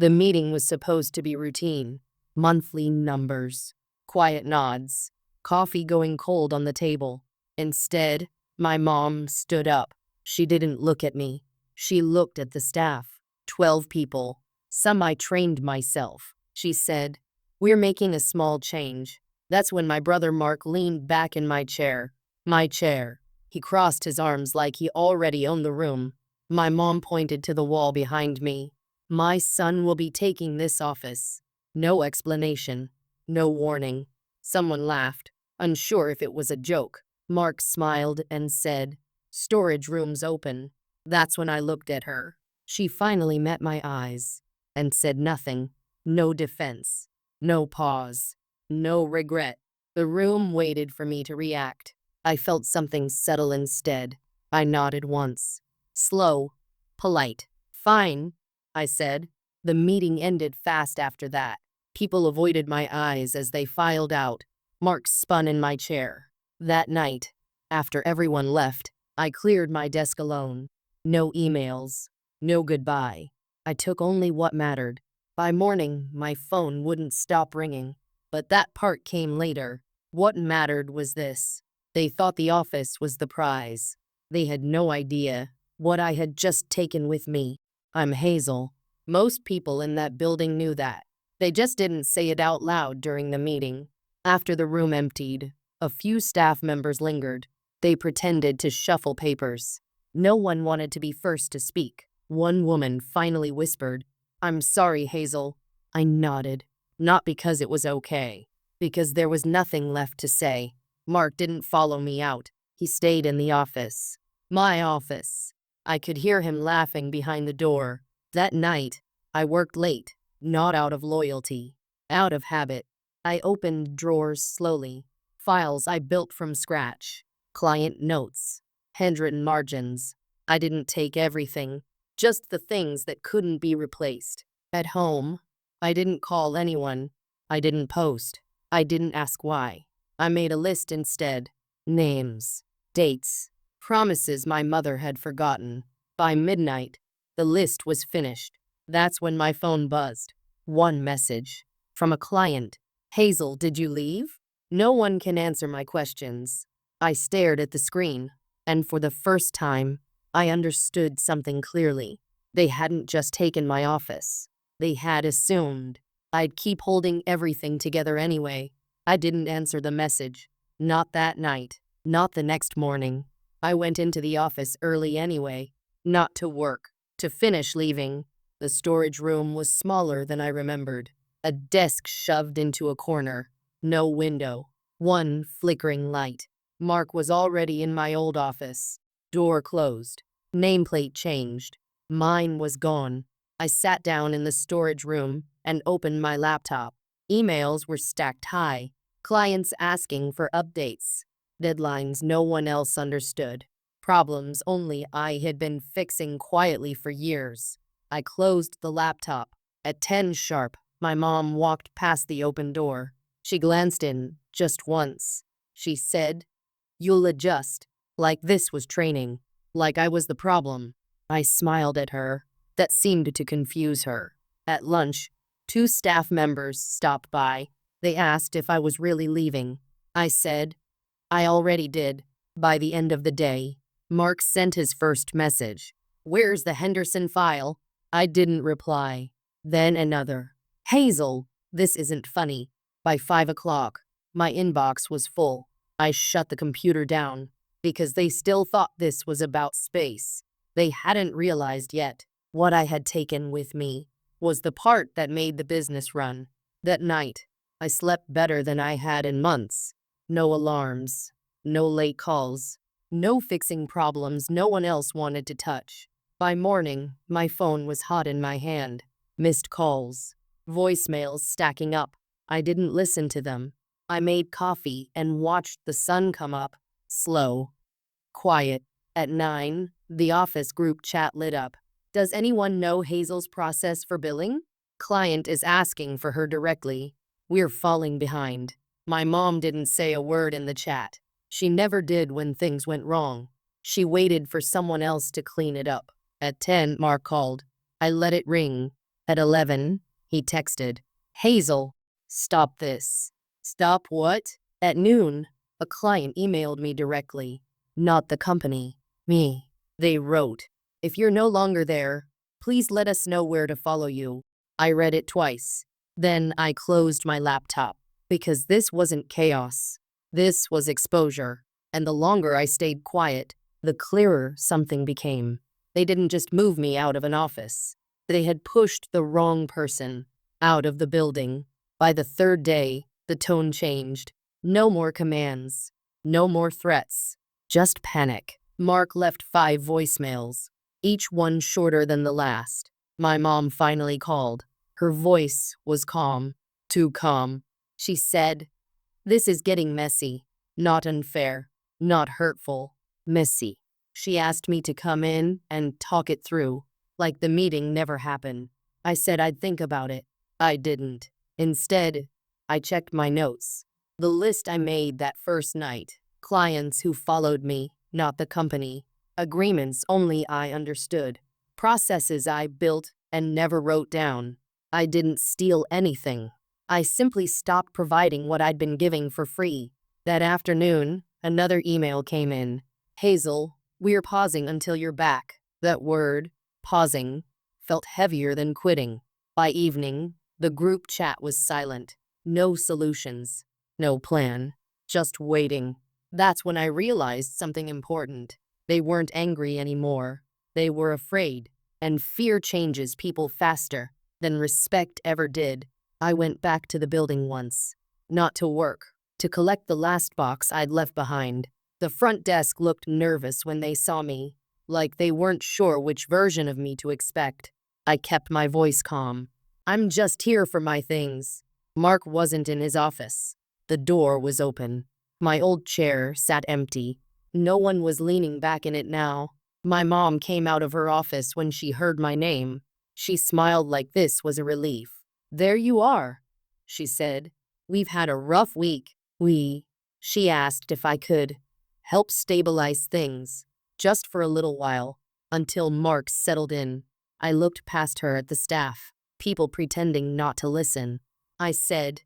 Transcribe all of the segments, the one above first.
The meeting was supposed to be routine. Monthly numbers. Quiet nods. Coffee going cold on the table. Instead, my mom stood up. She didn't look at me. She looked at the staff. 12 people. Some I trained myself. She said, "We're making a small change." That's when my brother Mark leaned back in my chair. My chair. He crossed his arms like he already owned the room. My mom pointed to the wall behind me. "My son will be taking this office." No explanation. No warning. Someone laughed, unsure if it was a joke. Mark smiled and said, "Storage room's open." That's when I looked at her. She finally met my eyes and said nothing. No defense. No pause. No regret. The room waited for me to react. I felt something settle instead. I nodded once. Slow. Polite. "Fine," I said. The meeting ended fast after that. People avoided my eyes as they filed out. Mark spun in my chair. That night, after everyone left, I cleared my desk alone. No emails. No goodbye. I took only what mattered. By morning, my phone wouldn't stop ringing. But that part came later. What mattered was this. They thought the office was the prize. They had no idea what I had just taken with me. I'm Hazel. Most people in that building knew that. They just didn't say it out loud during the meeting. After the room emptied, a few staff members lingered. They pretended to shuffle papers. No one wanted to be first to speak. One woman finally whispered, "I'm sorry, Hazel." I nodded. Not because it was okay. Because there was nothing left to say. Mark didn't follow me out. He stayed in the office. My office. I could hear him laughing behind the door. That night, I worked late. Not out of loyalty. Out of habit. I opened drawers slowly. Files I built from scratch. Client notes. Handwritten margins. I didn't take everything. Just the things that couldn't be replaced. At home, I didn't call anyone. I didn't post. I didn't ask why. I made a list instead. Names. Dates. Promises my mother had forgotten. By midnight, the list was finished. That's when my phone buzzed. One message. From a client. "Hazel, did you leave?" No one can answer my questions. I stared at the screen, and for the first time, I understood something clearly. They hadn't just taken my office. They had assumed I'd keep holding everything together anyway. I didn't answer the message. Not that night. Not the next morning. I went into the office early anyway. Not to work. To finish leaving. The storage room was smaller than I remembered. A desk shoved into a corner. No window. One flickering light. Mark was already in my old office. Door closed. Nameplate changed. Mine was gone. I sat down in the storage room and opened my laptop. Emails were stacked high. Clients asking for updates. Deadlines no one else understood. Problems only I had been fixing quietly for years. I closed the laptop. At 10 sharp, my mom walked past the open door. She glanced in just once. She said, "You'll adjust." Like this was training. Like I was the problem. I smiled at her. That seemed to confuse her. At lunch, 2 staff members stopped by. They asked if I was really leaving. I said, "I already did." By the end of the day, Mark sent his first message. "Where's the Henderson file?" I didn't reply. Then another. "Hazel, this isn't funny." By 5 o'clock, my inbox was full. I shut the computer down because they still thought this was about space. They hadn't realized yet what I had taken with me was the part that made the business run. That night, I slept better than I had in months. No alarms, no late calls, no fixing problems no one else wanted to touch. By morning, my phone was hot in my hand. Missed calls, voicemails stacking up. I didn't listen to them. I made coffee and watched the sun come up. Slow. Quiet. At 9, the office group chat lit up. "Does anyone know Hazel's process for billing? Client is asking for her directly. We're falling behind." My mom didn't say a word in the chat. She never did when things went wrong. She waited for someone else to clean it up. At 10, Mark called. I let it ring. At 11, he texted, Hazel, stop this. Stop what? At noon, a client emailed me directly. Not the company. Me. They wrote, if you're no longer there, please let us know where to follow you. I read it twice. Then I closed my laptop. Because this wasn't chaos. This was exposure. And the longer I stayed quiet, the clearer something became. They didn't just move me out of an office. They had pushed the wrong person out of the building. By the third day, the tone changed. No more commands. No more threats. Just panic. Mark left 5 voicemails, each one shorter than the last. My mom finally called. Her voice was calm. Too calm. She said, this is getting messy. Not unfair. Not hurtful. Messy. She asked me to come in and talk it through, like the meeting never happened. I said I'd think about it. I didn't. Instead, I checked my notes. The list I made that first night. Clients who followed me, not the company. Agreements only I understood. Processes I built and never wrote down. I didn't steal anything. I simply stopped providing what I'd been giving for free. That afternoon, another email came in. Hazel, we're pausing until you're back. That word, pausing, felt heavier than quitting. By evening, the group chat was silent. No solutions. No plan. Just waiting. That's when I realized something important. They weren't angry anymore. They were afraid. And fear changes people faster than respect ever did. I went back to the building once. Not to work. To collect the last box I'd left behind. The front desk looked nervous when they saw me, like they weren't sure which version of me to expect. I kept my voice calm. I'm just here for my things. Mark wasn't in his office. The door was open. My old chair sat empty. No one was leaning back in it now. My mom came out of her office when she heard my name. She smiled like this was a relief. There you are, she said. We've had a rough week. She asked if I could help stabilize things, just for a little while, until Mark settled in. I looked past her at the staff, people pretending not to listen. I said,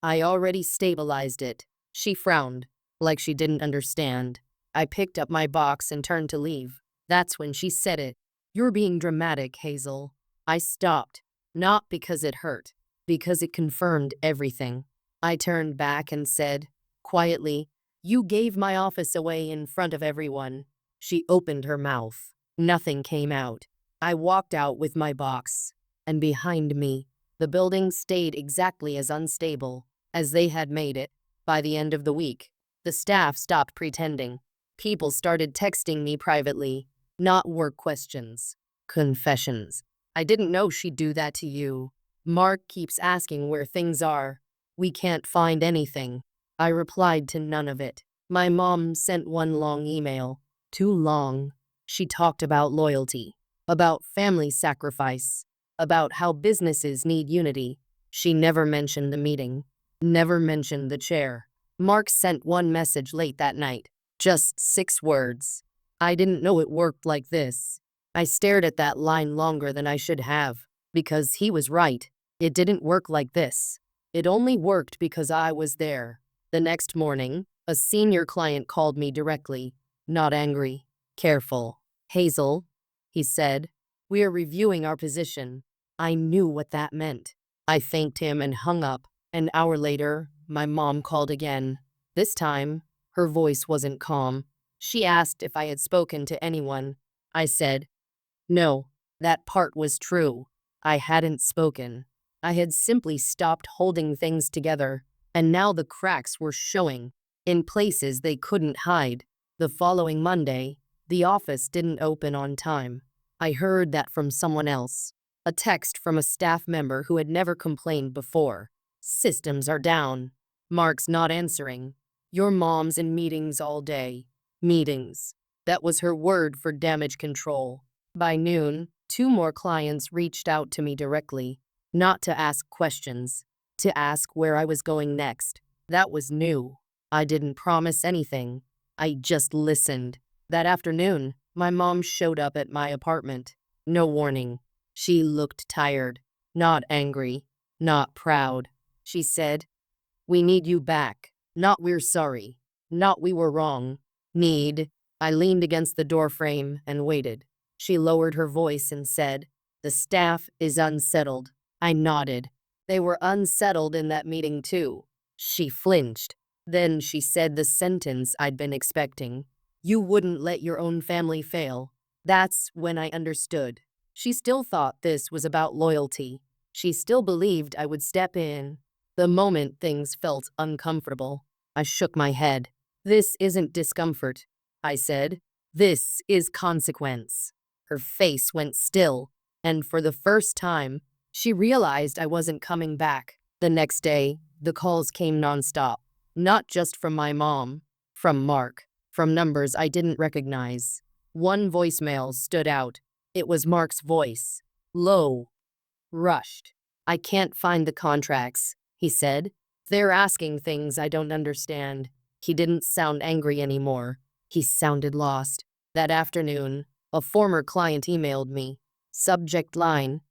I already stabilized it. She frowned, like she didn't understand. I picked up my box and turned to leave. That's when she said it. You're being dramatic, Hazel. I stopped, not because it hurt, because it confirmed everything. I turned back and said, quietly, you gave my office away in front of everyone. She opened her mouth. Nothing came out. I walked out with my box. And behind me, the building stayed exactly as unstable as they had made it. By the end of the week, the staff stopped pretending. People started texting me privately, not work questions, confessions. I didn't know she'd do that to you. Mark keeps asking where things are. We can't find anything. I replied to none of it. My mom sent one long email. Too long. She talked about loyalty, about family sacrifice, about how businesses need unity. She never mentioned the meeting, never mentioned the chair. Mark sent one message late that night. Just 6 words. I didn't know it worked like this. I stared at that line longer than I should have, because he was right. It didn't work like this. It only worked because I was there. The next morning, a senior client called me directly, not angry, careful. Hazel, he said, we are reviewing our position. I knew what that meant. I thanked him and hung up. An hour later, my mom called again. This time, her voice wasn't calm. She asked if I had spoken to anyone. I said, no, that part was true. I hadn't spoken. I had simply stopped holding things together, and now the cracks were showing, in places they couldn't hide. The following Monday, the office didn't open on time. I heard that from someone else. A text from a staff member who had never complained before. Systems are down. Mark's not answering. Your mom's in meetings all day. Meetings. That was her word for damage control. By noon, 2 more clients reached out to me directly, not to ask questions, to ask where I was going next. That was new. I didn't promise anything. I just listened. That afternoon, my mom showed up at my apartment. No warning. She looked tired. not angry, not proud. She said, "We need you back. Not we're sorry. Not we were wrong. Need." I leaned against the doorframe and waited. She lowered her voice and said, "The staff is unsettled." I nodded. They were unsettled in that meeting too. She flinched. Then she said the sentence I'd been expecting. "You wouldn't let your own family fail." That's when I understood. She still thought this was about loyalty. She still believed I would step in. The moment things felt uncomfortable, I shook my head. "This isn't discomfort," I said. "This is consequence." Her face went still, and for the first time, she realized I wasn't coming back. The next day, the calls came nonstop. Not just from my mom, from Mark, from numbers I didn't recognize. One voicemail stood out. It was Mark's voice. Low, rushed. "I can't find the contracts," he said. "They're asking things I don't understand." He didn't sound angry anymore. He sounded lost. That afternoon, a former client emailed me. Subject line,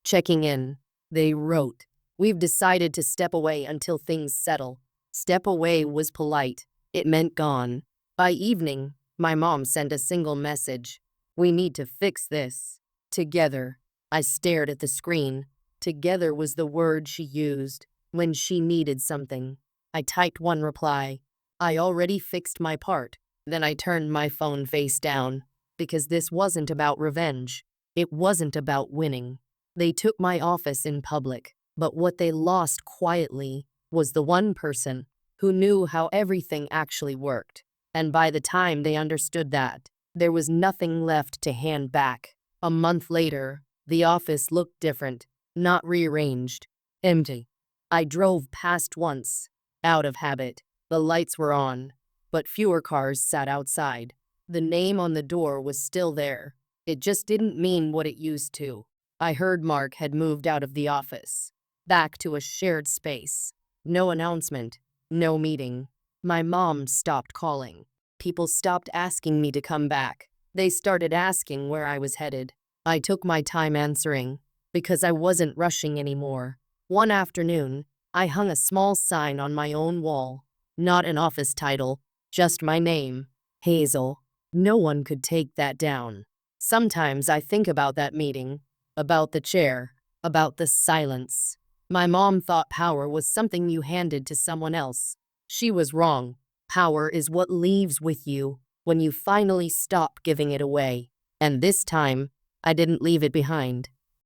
"Checking in." They wrote, "We've decided to step away until things settle." Step away was polite. It meant gone. By evening, my mom sent a single message. "We need to fix this. Together." I stared at the screen. Together was the word she used when she needed something. I typed one reply. I already fixed my part. Then I turned my phone face down, because this wasn't about revenge. It wasn't about winning. They took my office in public, but what they lost quietly was the one person who knew how everything actually worked. And by the time they understood that, there was nothing left to hand back. A month later, the office looked different, not rearranged, empty. I drove past once, out of habit. The lights were on, but fewer cars sat outside. The name on the door was still there. It just didn't mean what it used to. I heard Mark had moved out of the office, back to a shared space. No announcement, no meeting. My mom stopped calling. People stopped asking me to come back. They started asking where I was headed. I took my time answering, because I wasn't rushing anymore. One afternoon, I hung a small sign on my own wall. Not an office title, just my name, Hazel. No one could take that down. Sometimes I think about that meeting, about the chair, about the silence. My mom thought power was something you handed to someone else. She was wrong. Power is what leaves with you when you finally stop giving it away. And this time, I didn't leave it behind.